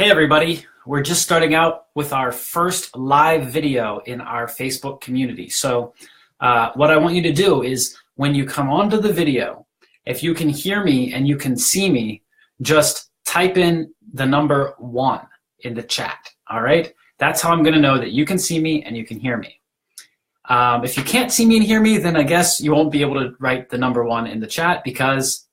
Hey everybody, we're just starting out with our first live video in our Facebook community. So what I want you to do is when you come onto the video, if you can hear me and you can see me, just type in the number 1 in the chat, all right? That's how I'm gonna know that you can see me and you can hear me. If you can't see me and hear me, then I guess you won't be able to write the number 1 in the chat because,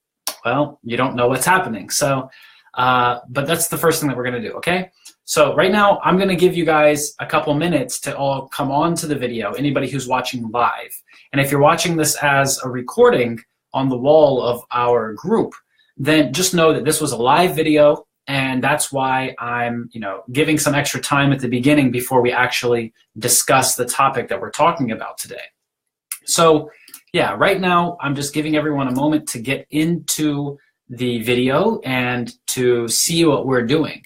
well, you don't know what's happening. So. But that's the first thing that we're going to do, okay? So right now, I'm going to give you guys a couple minutes to all come on to the video, anybody who's watching live. And if you're watching this as a recording on the wall of our group, then just know that this was a live video, and that's why I'm, giving some extra time at the beginning before we actually discuss the topic that we're talking about today. So, yeah, right now, I'm just giving everyone a moment to get into the video and to see what we're doing,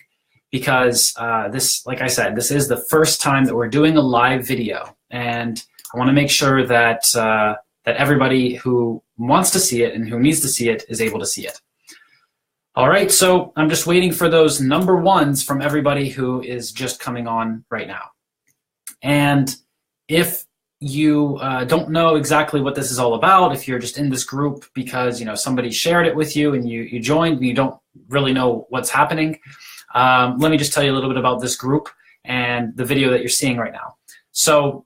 because this, like I said, this is the first time that we're doing a live video, and I want to make sure that that everybody who wants to see it and who needs to see it is able to see it. All right, so I'm just waiting for those number 1s from everybody who is just coming on right now. And if you don't know exactly what this is all about, if you're just in this group because somebody shared it with you and you joined and you don't really know what's happening, let me just tell you a little bit about this group and the video that you're seeing right now. So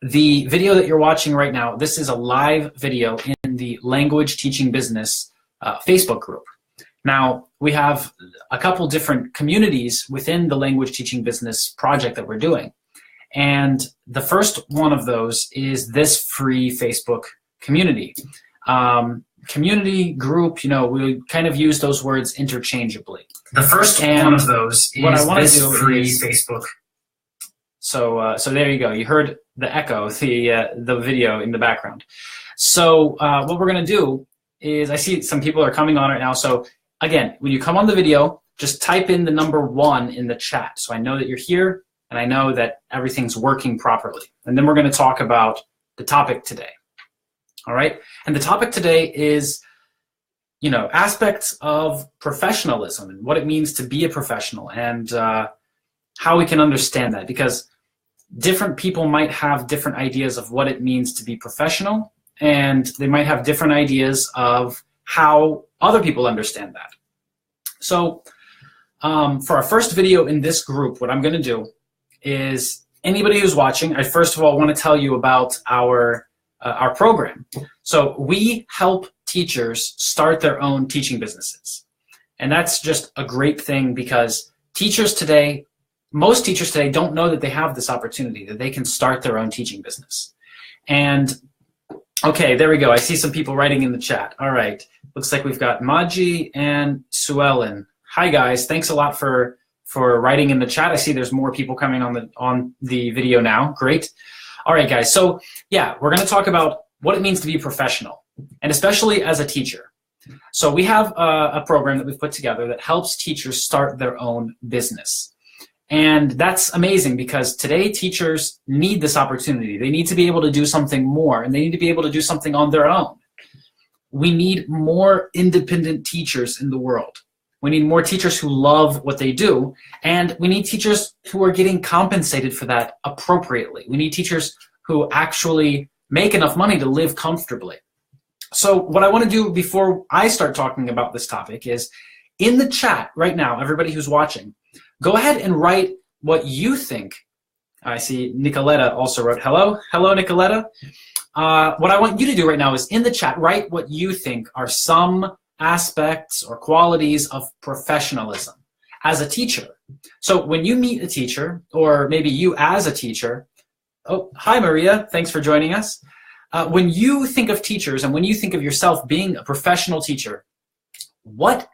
the video that you're watching right now, this is a live video in the Language Teaching Business Facebook group. Now, we have a couple different communities within the Language Teaching Business project that we're doing. And the first one of those is this free Facebook community. Community group, we kind of use those words interchangeably. The first one of those is this free Facebook. So there you go. You heard the echo, the video in the background. So what we're going to do is, I see some people are coming on right now. So again, when you come on the video, just type in the number 1 in the chat so I know that you're here and I know that everything's working properly. And then we're going to talk about the topic today. All right? And the topic today is, aspects of professionalism and what it means to be a professional, and how we can understand that, because different people might have different ideas of what it means to be professional, and they might have different ideas of how other people understand that. So for our first video in this group, what I'm going to do is, anybody who's watching, I first of all want to tell you about our program. So we help teachers start their own teaching businesses. And that's just a great thing, because most teachers today don't know that they have this opportunity, that they can start their own teaching business. And okay, there we go. I see some people writing in the chat. All right. Looks like we've got Maji and Suellen. Hi guys, thanks a lot for writing in the chat. I see there's more people coming on the video now. Great. All right, guys. So yeah, we're going to talk about what it means to be professional, and especially as a teacher. So we have a program that we've put together that helps teachers start their own business. And that's amazing, because today teachers need this opportunity. They need to be able to do something more, and they need to be able to do something on their own. We need more independent teachers in the world. We need more teachers who love what they do, and we need teachers who are getting compensated for that appropriately. We need teachers who actually make enough money to live comfortably. So what I want to do before I start talking about this topic is, in the chat right now, everybody who's watching, go ahead and write what you think. I see Nicoletta also wrote hello. Hello, Nicoletta. What I want you to do right now is, in the chat, write what you think are some aspects or qualities of professionalism as a teacher. So when you meet a teacher, or maybe you as a teacher, oh, hi Maria, thanks for joining us. When you think of teachers and when you think of yourself being a professional teacher, what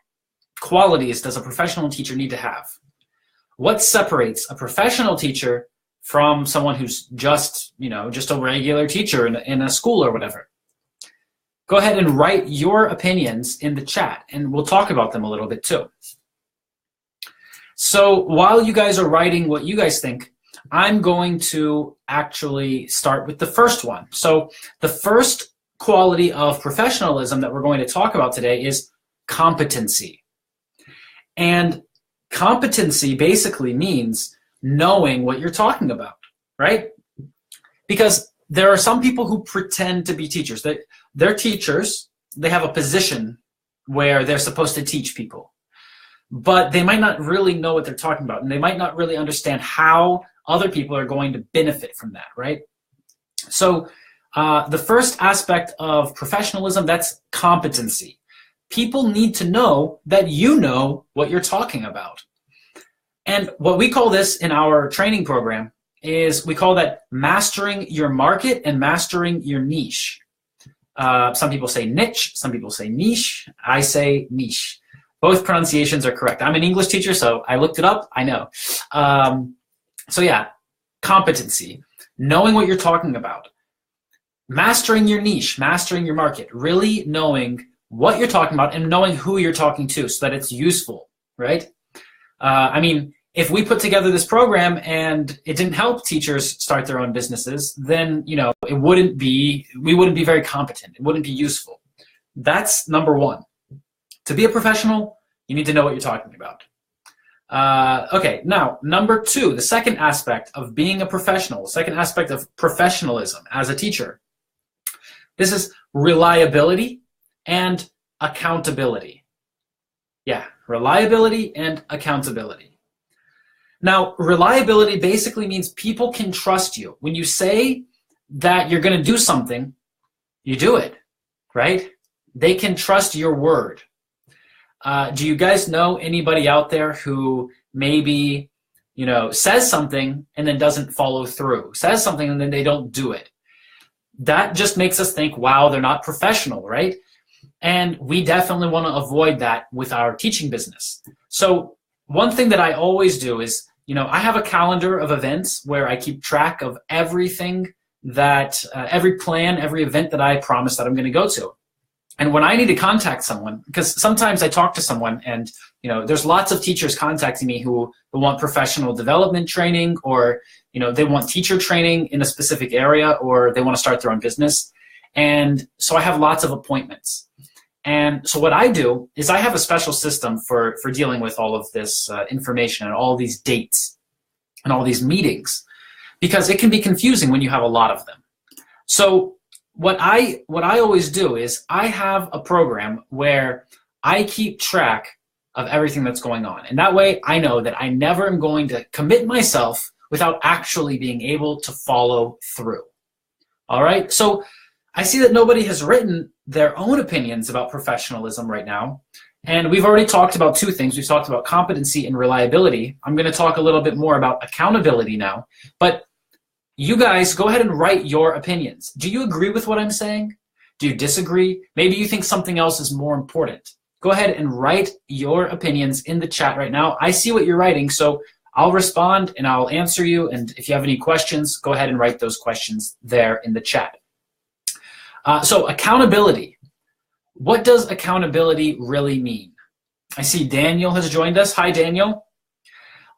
qualities does a professional teacher need to have? What separates a professional teacher from someone who's just a regular teacher in a school or whatever? Go ahead and write your opinions in the chat, and we'll talk about them a little bit too. So while you guys are writing what you guys think, I'm going to actually start with the first one. So the first quality of professionalism that we're going to talk about today is competency. And Competency basically means knowing what you're talking about, right? Because there are some people who pretend to be teachers. They're teachers. They have a position where they're supposed to teach people, but they might not really know what they're talking about, and they might not really understand how other people are going to benefit from that, right? So the first aspect of professionalism, that's competency. People need to know that you know what you're talking about. And what we call this in our training program is we call that mastering your market and mastering your niche. Some people say niche, some people say niche. I say niche. Both pronunciations are correct. I'm an English teacher, so I looked it up. I know. So yeah, competency, knowing what you're talking about. Mastering your niche, mastering your market, really knowing what you're talking about and knowing who you're talking to so that it's useful, right? I mean, if we put together this program and it didn't help teachers start their own businesses, then, we wouldn't be very competent. It wouldn't be useful. That's number one. To be a professional, you need to know what you're talking about. Okay, now, number two, the second aspect of being a professional, the second aspect of professionalism as a teacher. This is reliability and accountability. Yeah, reliability and accountability. Now, reliability basically means people can trust you. When you say that you're going to do something, you do it, right? They can trust your word. Do you guys know anybody out there who maybe, says something and then doesn't follow through, says something and then they don't do it? That just makes us think, wow, they're not professional, right? And we definitely want to avoid that with our teaching business. So one thing that I always do is, I have a calendar of events where I keep track of everything that, every plan, every event that I promise that I'm going to go to. And when I need to contact someone, because sometimes I talk to someone and, there's lots of teachers contacting me who want professional development training, or, they want teacher training in a specific area, or they want to start their own business. And so I have lots of appointments. And so what I do is I have a special system for dealing with all of this information and all these dates and all these meetings, because it can be confusing when you have a lot of them. So what I always do is I have a program where I keep track of everything that's going on. And that way I know that I never am going to commit myself without actually being able to follow through. All right? So I see that nobody has written their own opinions about professionalism right now. And we've already talked about two things. We've talked about competency and reliability. I'm going to talk a little bit more about accountability now. But you guys, go ahead and write your opinions. Do you agree with what I'm saying? Do you disagree? Maybe you think something else is more important. Go ahead and write your opinions in the chat right now. I see what you're writing, so I'll respond and I'll answer you. And if you have any questions, go ahead and write those questions there in the chat. So accountability. What does accountability really mean? I see Daniel has joined us. Hi, Daniel.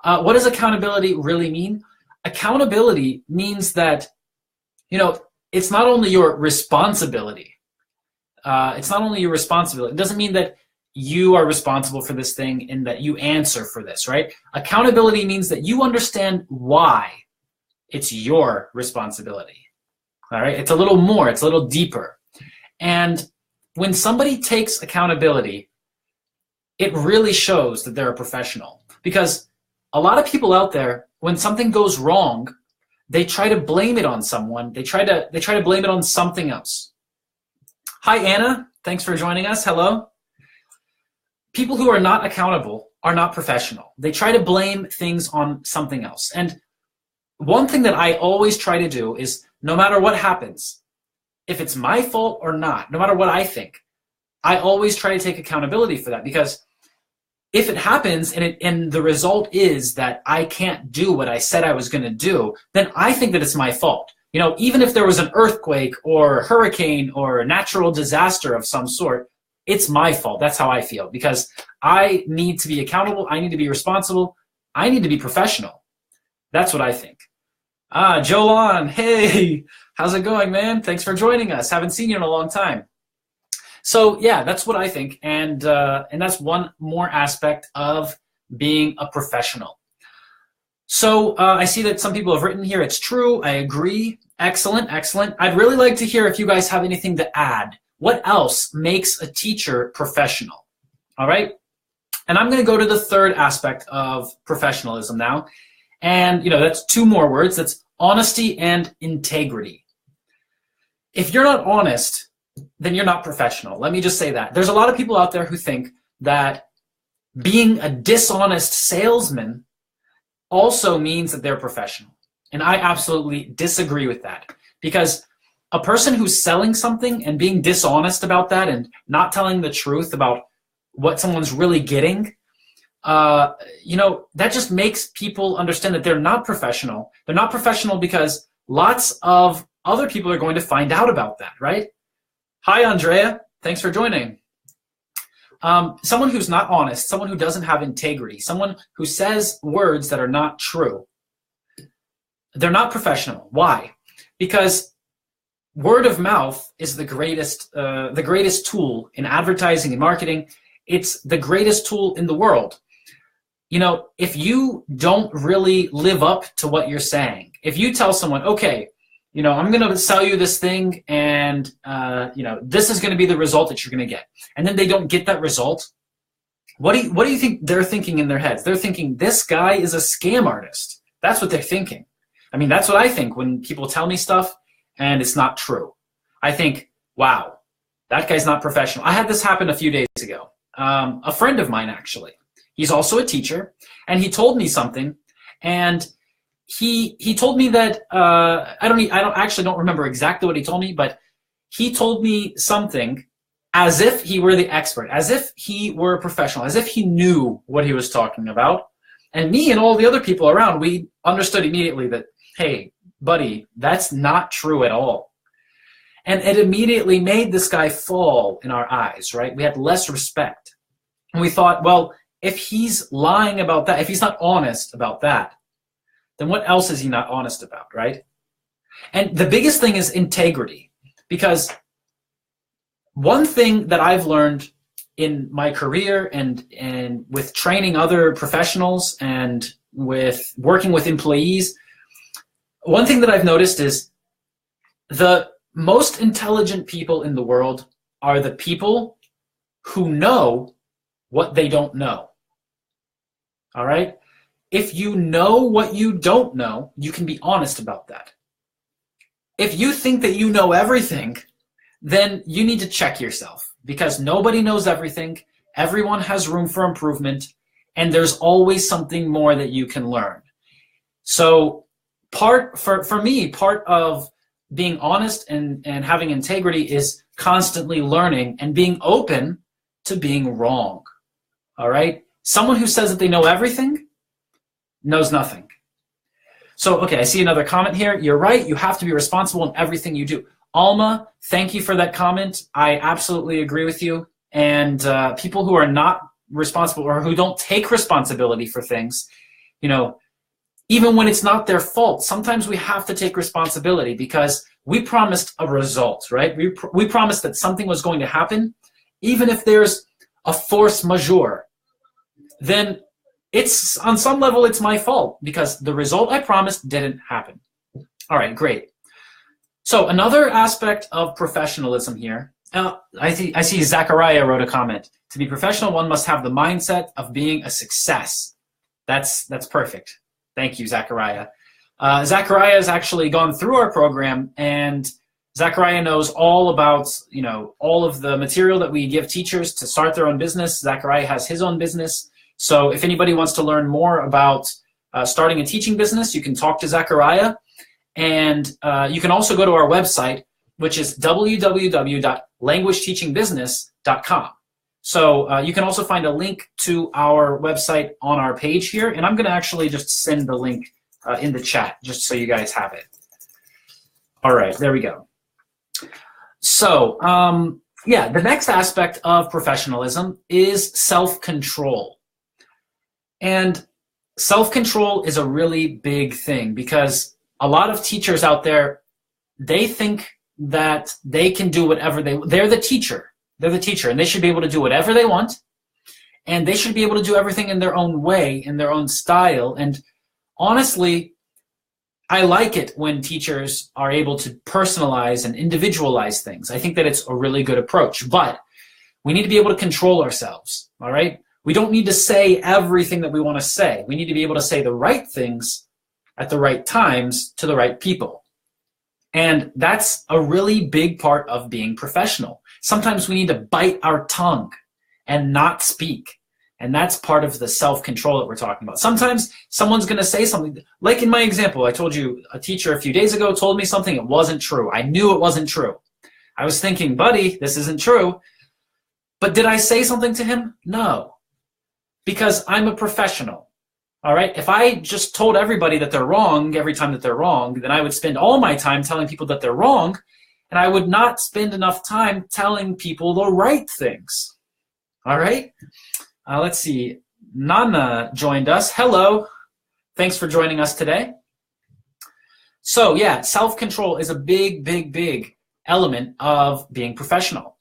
What does accountability really mean? Accountability means that, it's not only your responsibility. It's not only your responsibility. It doesn't mean that you are responsible for this thing and that you answer for this, right? Accountability means that you understand why it's your responsibility. All right? It's a little more. It's a little deeper. And when somebody takes accountability, it really shows that they're a professional. Because a lot of people out there, when something goes wrong, they try to blame it on someone. They try to blame it on something else. Hi, Anna. Thanks for joining us. Hello. People who are not accountable are not professional. They try to blame things on something else. And one thing that I always try to do is, no matter what happens, if it's my fault or not, no matter what I think, I always try to take accountability for that. Because if it happens and the result is that I can't do what I said I was going to do, then I think that it's my fault. Even if there was an earthquake or a hurricane or a natural disaster of some sort, it's my fault. That's how I feel, because I need to be accountable. I need to be responsible. I need to be professional. That's what I think. Jolan, hey, how's it going, man? Thanks for joining us. Haven't seen you in a long time. So yeah, that's what I think, and that's one more aspect of being a professional. So I see that some people have written here, it's true, I agree. Excellent, excellent. I'd really like to hear if you guys have anything to add. What else makes a teacher professional? All right. And I'm going to go to the third aspect of professionalism now. And, that's two more words. That's honesty and integrity. If you're not honest, then you're not professional. Let me just say that. There's a lot of people out there who think that being a dishonest salesman also means that they're professional. And I absolutely disagree with that, because a person who's selling something and being dishonest about that and not telling the truth about what someone's really getting, that just makes people understand that they're not professional. They're not professional because lots of other people are going to find out about that, right? Hi, Andrea. Thanks for joining. Someone who's not honest, someone who doesn't have integrity, someone who says words that are not true, they're not professional. Why? Because word of mouth is the greatest tool in advertising and marketing. It's the greatest tool in the world. If you don't really live up to what you're saying, if you tell someone, okay, I'm going to sell you this thing, and this is going to be the result that you're going to get, and then they don't get that result, what do you think they're thinking in their heads? They're thinking, this guy is a scam artist. That's what they're thinking. I mean, that's what I think when people tell me stuff and it's not true. I think, wow, that guy's not professional. I had this happen a few days ago. A friend of mine, actually, he's also a teacher, and he told me something, and he told me that I don't remember exactly what he told me, but he told me something as if he were the expert, as if he were a professional, as if he knew what he was talking about. And me and all the other people around, we understood immediately that, hey, buddy, that's not true at all. And it immediately made this guy fall in our eyes, right? We had less respect. And we thought, well, if he's lying about that, if he's not honest about that, then what else is he not honest about, right? And the biggest thing is integrity, because one thing that I've learned in my career and with training other professionals and with working with employees, one thing that I've noticed is the most intelligent people in the world are the people who know what they don't know. All right? If you know what you don't know, you can be honest about that. If you think that you know everything, then you need to check yourself, because nobody knows everything. Everyone has room for improvement, and there's always something more that you can learn. So for me, part of being honest and having integrity is constantly learning and being open to being wrong. All right? Someone who says that they know everything knows nothing. So, okay, I see another comment here. You're right. You have to be responsible in everything you do. Alma, thank you for that comment. I absolutely agree with you. And people who are not responsible or who don't take responsibility for things, even when it's not their fault, sometimes we have to take responsibility because we promised a result, right? We promised that something was going to happen. Even if there's a force majeure, then it's on some level it's my fault because the result I promised didn't happen. All right, great. So another aspect of professionalism here, I see Zachariah wrote a comment. To be professional, one must have the mindset of being a success. That's perfect. Thank you, Zachariah. Zachariah has actually gone through our program, and Zachariah knows all about, all of the material that we give teachers to start their own business. Zachariah has his own business. So if anybody wants to learn more about starting a teaching business, you can talk to Zachariah. And you can also go to our website, which is www.languageteachingbusiness.com. So you can also find a link to our website on our page here. And I'm going to actually just send the link in the chat just so you guys have it. All right, there we go. So the next aspect of professionalism is self-control. And self-control is a really big thing because a lot of teachers out there, they think that they can do whatever they're the teacher. They're the teacher, and they should be able to do whatever they want. and they should be able to do everything in their own way, in their own style. And honestly, I like it when teachers are able to personalize and individualize things. I think that it's a really good approach, but we need to be able to control ourselves, all right? We don't need to say everything that we want to say. We need to be able to say the right things at the right times to the right people. And that's a really big part of being professional. Sometimes we need to bite our tongue and not speak. And that's part of the self-control that we're talking about. Sometimes someone's going to say something, like in my example, I told you a teacher a few days ago told me something, it wasn't true. I knew it wasn't true. I was thinking, buddy, this isn't true. But did I say something to him? No. Because I'm a professional. All right? If I just told everybody that they're wrong every time that they're wrong, then I would spend all my time telling people that they're wrong, and I would not spend enough time telling people the right things. All right? Let's see. Nana joined us. Hello. Thanks for joining us today. So yeah, self-control is a big, big, big element of being professional.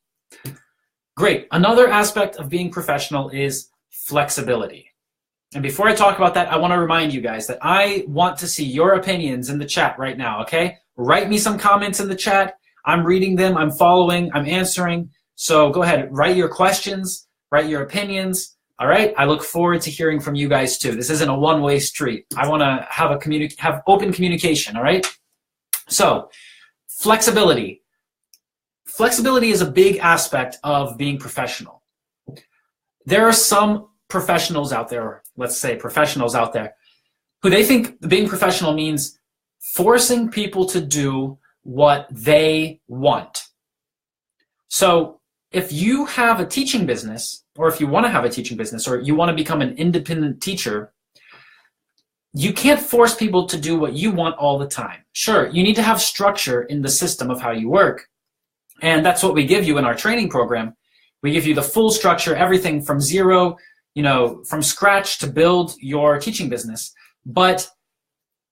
Great. Another aspect of being professional is flexibility. And before I talk about that, I want to remind you guys that I want to see your opinions in the chat right now, okay? Write me some comments in the chat. I'm reading them, I'm following, I'm answering. So go ahead, write your questions, write your opinions. All right, I look forward to hearing from you guys too. This isn't a one-way street. I want to have open communication, all right? So, flexibility. Flexibility is a big aspect of being professional. There are some professionals out there, let's say professionals out there, who they think being professional means forcing people to do what they want. So, if you have a teaching business, or if you want to have a teaching business, or you want to become an independent teacher, you can't force people to do what you want all the time. Sure, you need to have structure in the system of how you work, and that's what we give you in our training program. We give you the full structure, everything from zero, from scratch to build your teaching business. But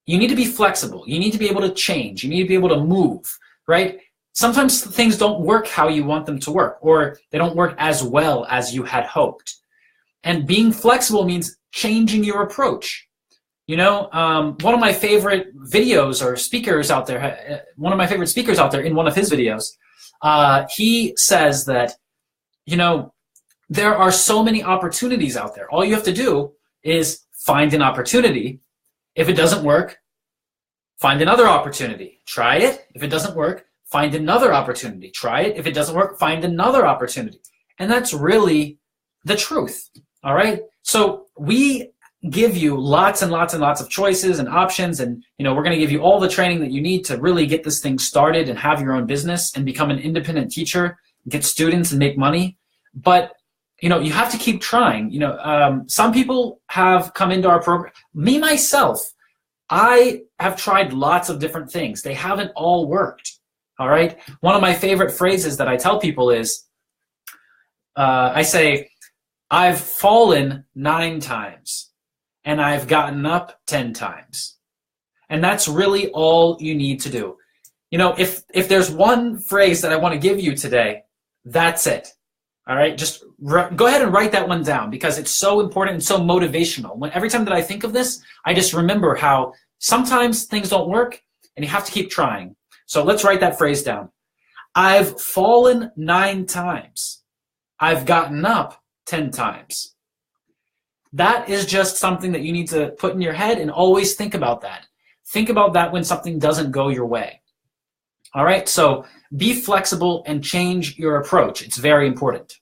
you need to be flexible. You need to be able to change. You need to be able to move, right? Sometimes things don't work how you want them to work, or they don't work as well as you had hoped. And being flexible means changing your approach. One of my favorite videos or speakers out there, in one of his videos, he says that, there are so many opportunities out there. All you have to do is find an opportunity. If it doesn't work, find another opportunity. Try it. If it doesn't work, find another opportunity. Try it. If it doesn't work, find another opportunity. And that's really the truth. All right? So we give you lots and lots and lots of choices and options, and we're going to give you all the training that you need to really get this thing started and have your own business and become an independent teacher, get students and make money. But you have to keep trying. Some people have come into our program. Me, myself, I have tried lots of different things. They haven't all worked. All right? One of my favorite phrases that I tell people is, I say, I've fallen 9 times and I've gotten up 10 times. And that's really all you need to do. If there's one phrase that I want to give you today, that's it. All right? Just go ahead and write that one down, because it's so important and so motivational. Every time that I think of this, I just remember how sometimes things don't work and you have to keep trying. So let's write that phrase down. I've fallen 9 times. I've gotten up 10 times. That is just something that you need to put in your head and always think about that. Think about that when something doesn't go your way. All right, so be flexible and change your approach. It's very important.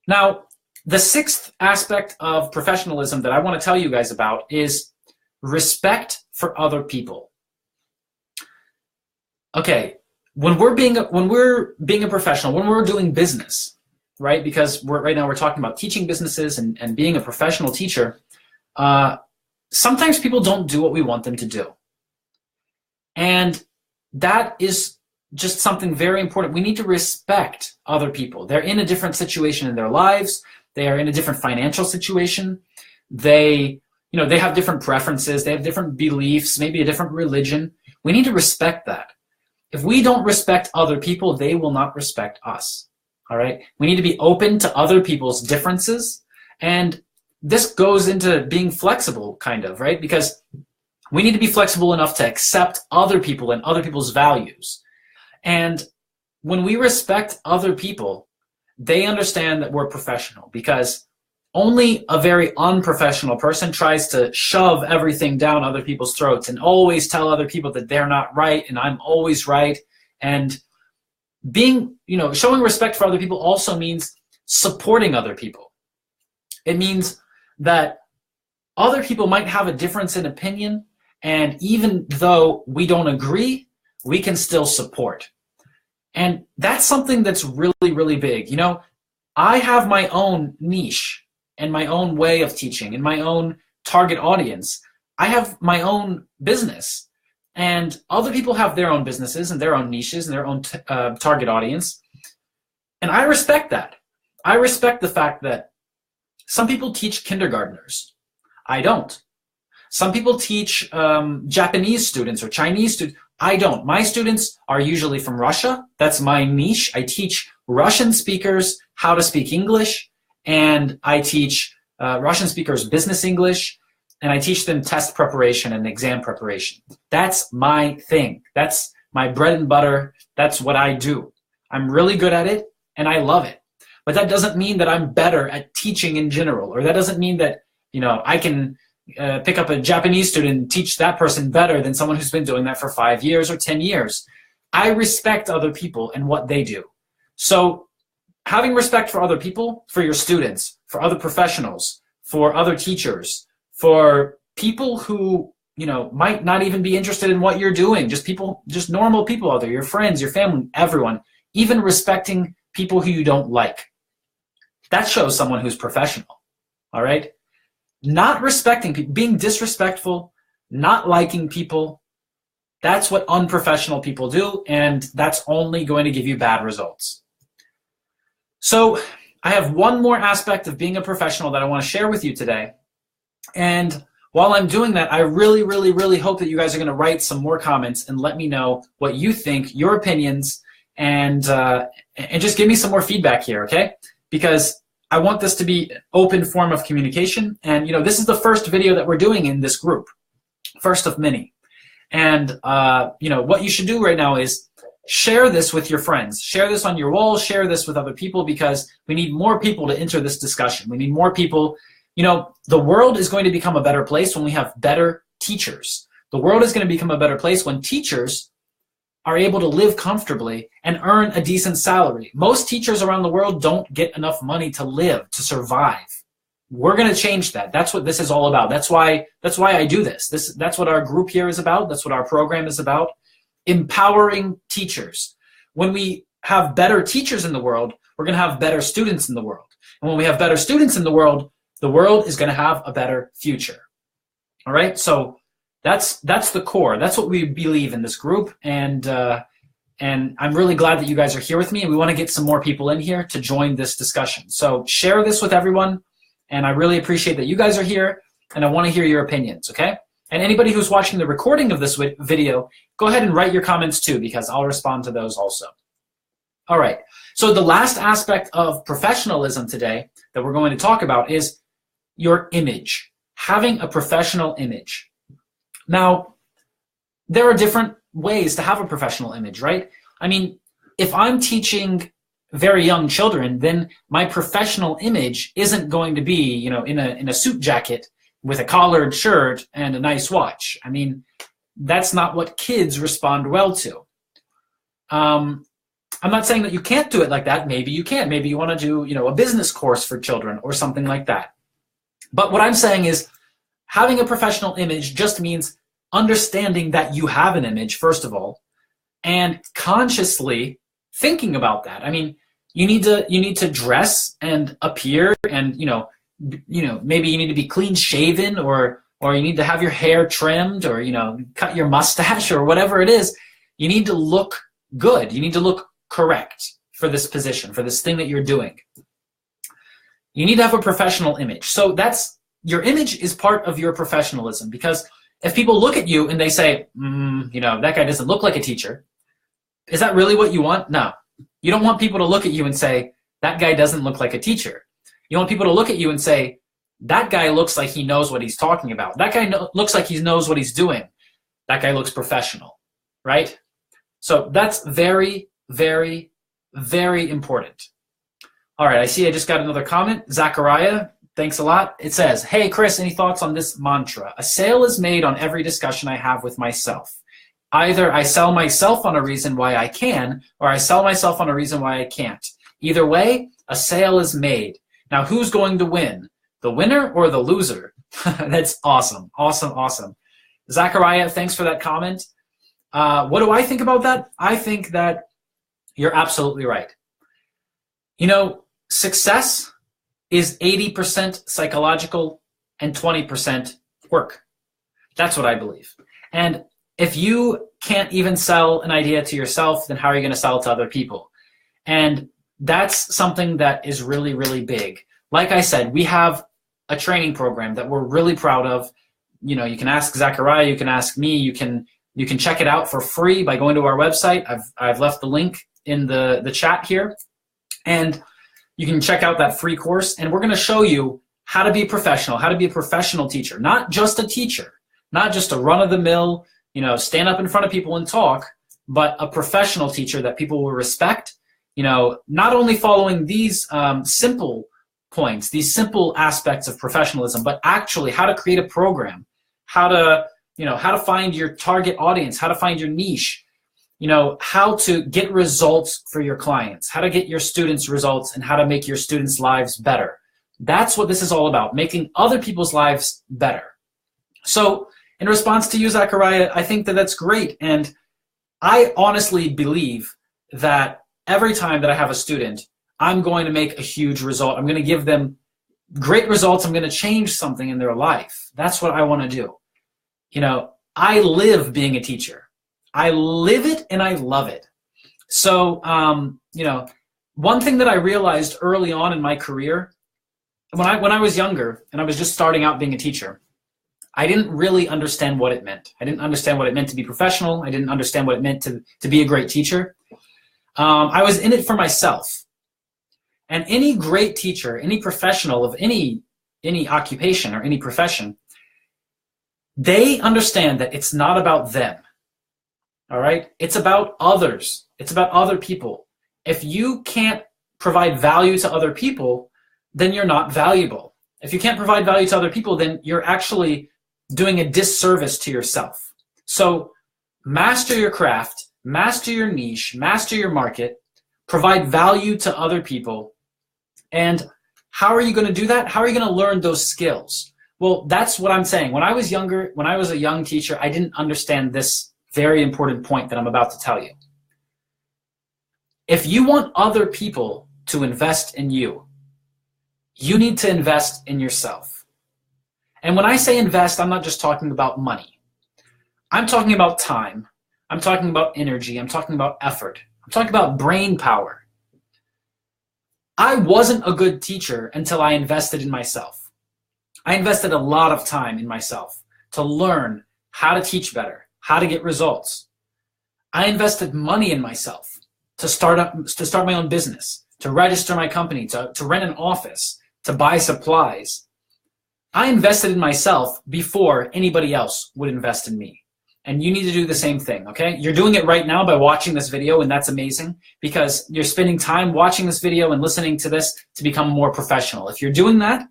Now, the 6th aspect of professionalism that I want to tell you guys about is respect for other people. Okay, when we're being a professional, when we're doing business, right? Because right now we're talking about teaching businesses and being a professional teacher. Sometimes people don't do what we want them to do, and that is just something very important. We need to respect other people. They're in a different situation in their lives. They are in a different financial situation. They have different preferences. They have different beliefs, maybe a different religion. We need to respect that. If we don't respect other people, they will not respect us. All right? We need to be open to other people's differences And this goes into being flexible, kind of, right? Because we need to be flexible enough to accept other people and other people's values. And when we respect other people, they understand that we're professional, because only a very unprofessional person tries to shove everything down other people's throats and always tell other people that they're not right and I'm always right. And being, showing respect for other people also means supporting other people. It means that other people might have a difference in opinion, and even though we don't agree, we can still support. And that's something that's really, really big. I have my own niche and my own way of teaching and my own target audience. I have my own business, and other people have their own businesses and their own niches and their own target audience. And I respect that. I respect the fact that some people teach kindergartners. I don't. Some people teach Japanese students or Chinese students. I don't. My students are usually from Russia. That's my niche. I teach Russian speakers how to speak English, and I teach Russian speakers business English, and I teach them test preparation and exam preparation. That's my thing. That's my bread and butter. That's what I do. I'm really good at it, and I love it. But that doesn't mean that I'm better at teaching in general, or that doesn't mean that I can pick up a Japanese student and teach that person better than someone who's been doing that for 5 years or 10 years. I respect other people and what they do. So having respect for other people, for your students, for other professionals, for other teachers, for people who might not even be interested in what you're doing, just normal people out there, your friends, your family, everyone, even respecting people who you don't like. That shows someone who's professional, all right? Not respecting people, being disrespectful, not liking people, that's what unprofessional people do, and that's only going to give you bad results. So I have one more aspect of being a professional that I want to share with you today. And while I'm doing that, I really, really, really hope that you guys are going to write some more comments and let me know what you think, your opinions, and just give me some more feedback here, okay? Because I want this to be an open form of communication. And, this is the first video that we're doing in this group, first of many. And, what you should do right now is share this with your friends. Share this on your wall. Share this with other people, because we need more people to enter this discussion. We need more people. The world is going to become a better place when we have better teachers. The world is going to become a better place when teachers are able to live comfortably and earn a decent salary. Most teachers around the world don't get enough money to live, to survive. We're going to change that. That's what this is all about. That's why I do this. That's what our group here is about. That's what our program is about. Empowering teachers. When we have better teachers in the world, we're going to have better students in the world. And when we have better students in the world is going to have a better future. All right? So that's the core. That's what we believe in this group, and I'm really glad that you guys are here with me, and we want to get some more people in here to join this discussion. So share this with everyone, and I really appreciate that you guys are here, and I want to hear your opinions, okay? And anybody who's watching the recording of this video, go ahead and write your comments too, because I'll respond to those also. All right, so the last aspect of professionalism today that we're going to talk about is your image, having a professional image. Now, there are different ways to have a professional image, right? I mean, if I'm teaching very young children, then my professional image isn't going to be, in a suit jacket with a collared shirt and a nice watch. I mean, that's not what kids respond well to. I'm not saying that you can't do it like that. Maybe you can. Maybe you want to do, a business course for children or something like that. But what I'm saying is having a professional image just means understanding that you have an image, first of all, and consciously thinking about that. I mean, you need to dress and appear, and maybe you need to be clean shaven, or you need to have your hair trimmed, or cut your mustache, or whatever it is. You need to look good. You need to look correct for this position, for this thing that you're doing. You need to have a professional image. So your image is part of your professionalism, because if people look at you and they say, that guy doesn't look like a teacher, is that really what you want? No. You don't want people to look at you and say, that guy doesn't look like a teacher. You want people to look at you and say, that guy looks like he knows what he's talking about. That guy looks like he knows what he's doing. That guy looks professional, right? So that's very, very, very important. All right, I see I just got another comment. Zachariah, thanks a lot. It says, hey, Chris, any thoughts on this mantra? A sale is made on every discussion I have with myself. Either I sell myself on a reason why I can, or I sell myself on a reason why I can't. Either way, a sale is made. Now, who's going to win? The winner or the loser? That's awesome, awesome, awesome. Zachariah, thanks for that comment. What do I think about that? I think that you're absolutely right. You know, success is 80% psychological and 20% work. That's what I believe. And if you can't even sell an idea to yourself, then how are you going to sell it to other people? And that's something that is really, really big. Like I said, we have a training program that we're really proud of. You know, you can ask Zachariah, you can ask me, you can check it out for free by going to our website. I've left the link in the chat here. And you can check out that free course. And we're going to show you how to be a professional, how to be a professional teacher, not just a teacher, not just a run-of-the-mill, you know, stand up in front of people and talk, but a professional teacher that people will respect, you know, not only following these simple points, these simple aspects of professionalism, but actually how to create a program, how to find your target audience, how to find your niche, you know, how to get results for your clients, how to get your students results, and how to make your students' lives better. That's what this is all about, making other people's lives better. So in response to you, Zachariah, I think that that's great. And I honestly believe that every time that I have a student, I'm going to make a huge result. I'm going to give them great results. I'm going to change something in their life. That's what I want to do. You know, I live being a teacher. I live it and I love it. So, you know, one thing that I realized early on in my career, when I was younger and I was just starting out being a teacher, I didn't really understand what it meant. I didn't understand what it meant to be professional. I didn't understand what it meant to be a great teacher. I was in it for myself. And any great teacher, any professional of any occupation or any profession, they understand that it's not about them. All right? It's about others. It's about other people. If you can't provide value to other people, then you're not valuable. If you can't provide value to other people, then you're actually doing a disservice to yourself. So master your craft, master your niche, master your market, provide value to other people. And how are you going to do that? How are you going to learn those skills? Well, that's what I'm saying. When I was younger, when I was a young teacher, I didn't understand this very important point that I'm about to tell you. If you want other people to invest in you, you need to invest in yourself. And when I say invest, I'm not just talking about money. I'm talking about time. I'm talking about energy. I'm talking about effort. I'm talking about brain power. I wasn't a good teacher until I invested in myself. I invested a lot of time in myself to learn how to teach better, how to get results. I invested money in myself to start my own business, to register my company, to rent an office, to buy supplies. I invested in myself before anybody else would invest in me. And you need to do the same thing, okay? You're doing it right now by watching this video, and that's amazing because you're spending time watching this video and listening to this to become more professional. If you're doing that,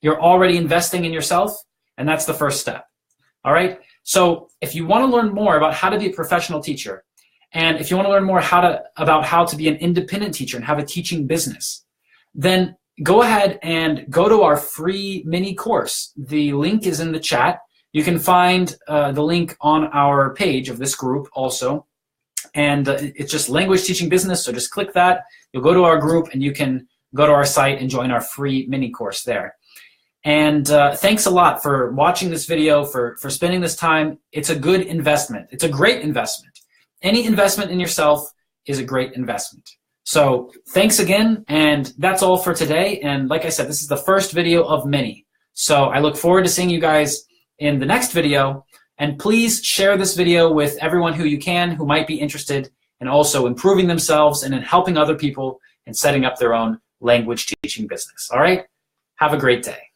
you're already investing in yourself, and that's the first step, all right? So if you want to learn more about how to be a professional teacher, and if you want to learn more about how to be an independent teacher and have a teaching business, then go ahead and go to our free mini course. The link is in the chat. You can find the link on our page of this group also. And it's just Language Teaching Business, so just click that. You'll go to our group, and you can go to our site and join our free mini course there. And thanks a lot for watching this video, for spending this time. It's a good investment. It's a great investment. Any investment in yourself is a great investment. So thanks again, and that's all for today. And like I said, this is the first video of many. So I look forward to seeing you guys in the next video. And please share this video with everyone who you can, who might be interested in also improving themselves and in helping other people and setting up their own language teaching business. All right? Have a great day.